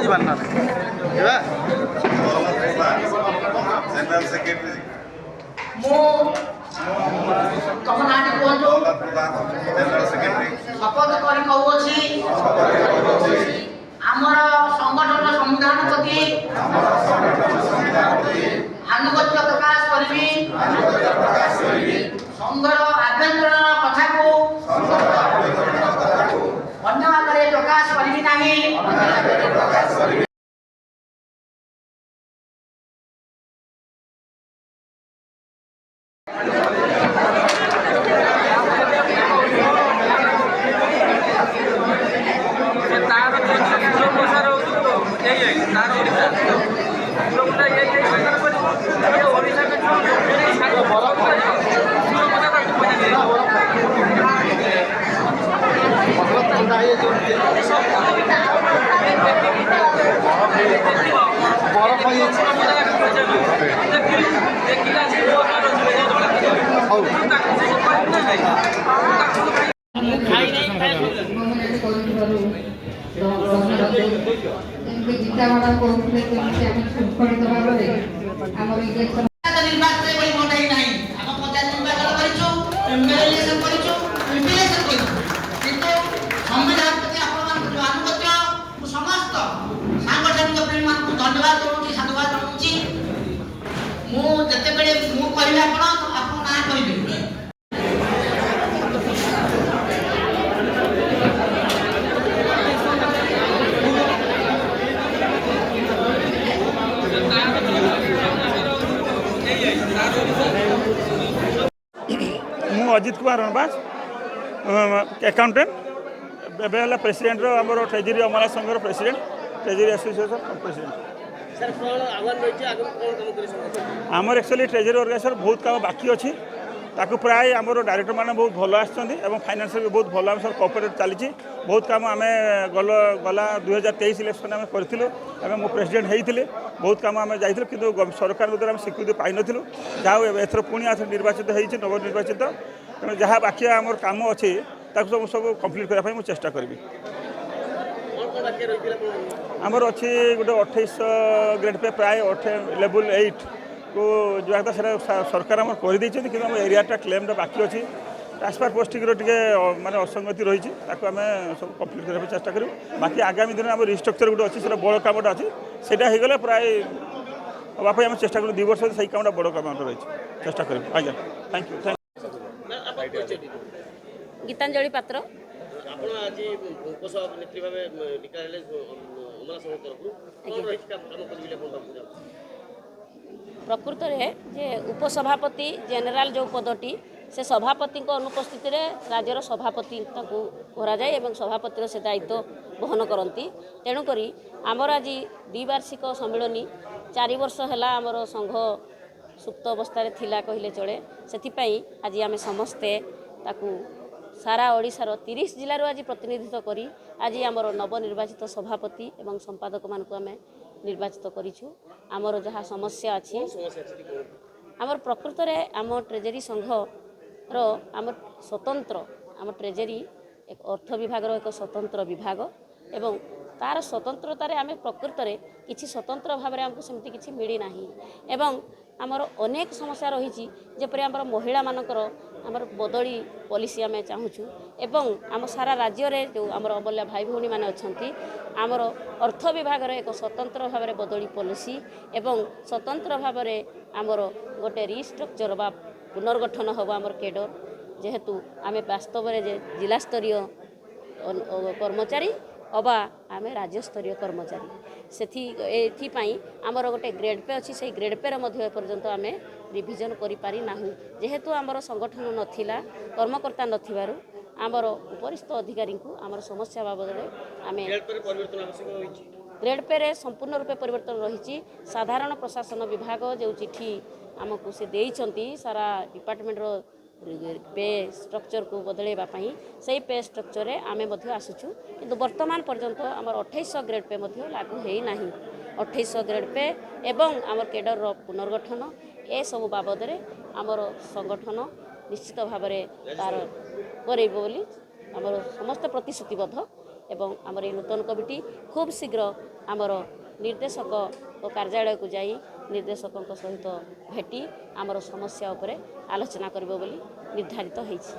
ଯିବାର ନା ଯିବା जनरल सेक्रेटरी ମୁଁ ତମ ନାଁଟି କୁହନ୍ତୁ। जनरल सेक्रेटरी ଶପଥ କରି କହୁଅଛି ଆମର ସଂଗଠନ ସମ୍ବିଧାନ ପ୍ରତି ଆନୁଗତ୍ୟ ପ୍ରକାଶ କରିବି। ସଂଘର ଆଭ୍ୟନ୍ତରୀଣ କଥାକୁ ଅନ୍ୟ ଆଗରେ ପ୍ରକାଶ କରିବି ନାହିଁ। अजित कुमार रणबाज अकाउंटेंट एवं प्रेसिडेंट आमर ट्रेजरी अमला संघर प्रेसिडेंट ट्रेजरी एसोसिएशन प्रेसिडेंट आमर एक्चुअली ट्रेजरी ऑर्गेनाइजेशन बहुत काम बाकी अच्छी ताकू प्राय आमर डायरेक्टर मैंने बहुत भल आम फाइनेंस भी बहुत भल आम सब कोऑपरेट चली बहुत काम आम गला 2023 इलेक्शन आम करूँ मो प्रेसिडेंट होते बहुत काम आम जाइलु कि सरकार द्वारा स्वीकृति पाई नु जहाँ एथर पुणी आस निर्वाचित होती नवनिर्वाचित तेणु जहाँ बाकी आम कम अच्छे सब कम्प्लीट करने चेष्टा करी आमर अच्छी गोटे 28 ग्रेड पे प्राय लेवल 8 को जो सरकार आम कर कि एरियाटा क्लेम बाकी अच्छी ट्रांसफर पोस्टिंग टे माने असंगति रही आम सब कम्प्लीट करने चेष्टा करूँ बाकी आगामी दिन आम रिस्ट्रक्चर गोटे अच्छी बड़ कामटा अच्छी से होगले प्राय हाँपाई आम चेष्टा करूँ 2 वर्ष से कामटा बड़ काम रही चेष्टा करूँ आज्ञा थैंक यू गीतांजलि पात्र प्रकृत जे उपसभापति जेनेल जो पदटी से सभापति अनुपस्थित राज्यर सभापति कराए और सभापतिर से दायित्व बहन करती तेणुक आमर आज द्विवार्षिक सम्मिलनी 4 वर्ष है आमर संघ सुप्त अवस्था थिला कहले चले से आज आम समस्ते ताकू सारा ओडिशार 30 जिलार आज प्रतिनिधित्व करी आज आमर नवनिर्वाचित सभापति एवं संपादक मान आम निर्वाचित करिछु आमर जहाँ समस्या अच्छी आमर प्रकृत में आम ट्रेजरी संघ आम स्वतंत्र आम ट्रेजरी एक अर्थ विभाग एक स्वतंत्र विभाग एवं तार स्वतंत्रतार आम प्रकृत में किसी स्वतंत्र भाव में आमको सेमती किसी मिली नाही एवं आमर अनेक समस्या रही जपरी आमर महिला मानकर आमर बदली पॉलिसी आम चाहूँ एवं आम सारा राज्य में जो आमर अमूल्य भाई भौणी मैंने अच्छा आमर अर्थ विभाग एक स्वतंत्र भाव में बदली पॉलिसी एवं स्वतंत्र भाव में आमर गोटे रिस्ट्रक्चर बा पुनर्गठन हम आमर केडर जेहेतु आम वास्तव में जिला स्तरीय कर्मचारी अबा आम राज्यस्तरीय कर्मचारी से आमर गोटे ग्रेड पे अच्छी से ग्रेड पे पर्यंत आम रिविजन करें जेहेतु आमर संगठन नाला कर्मकर्ता नथिबारु आमर उपरिस्थ अधिकारी को आमर समस्या बाबद आम ग्रेड पे संपूर्ण रूपे परिवर्तन रही साधारण प्रशासन विभाग जो चिठी आमको से देइछंती सारा डिपार्टमेंट पे स्ट्रक्चर को बदलवाई से पे स्ट्रक्चर आम आसुचु किंतु वर्तमान पर्यंत आमर 2800 ग्रेड पे लागू होना 2800 ग्रेड पे एवं आमर केडर पुनर्गठन ए सब बाबद आमर संगठन निश्चित भाव तार करेब बोली आमर समस्त प्रतिश्रुतिबद्ध ଏବଂ ଆମର এই ନୂତନ କମିଟି ଖୁବ୍ ଶୀଘ୍ର ଆମର ନିର୍ଦ୍ଦେଶକ କାର୍ଯ୍ୟାଳୟକୁ ଯାଇ ନିର୍ଦ୍ଦେଶକଙ୍କ ସହିତ ଭେଟି ଆମର ସମସ୍ୟା ଉପରେ ଆଲୋଚନା କରିବ ବୋଲି ନିର୍ଦ୍ଧାରିତ ହୋଇଛି।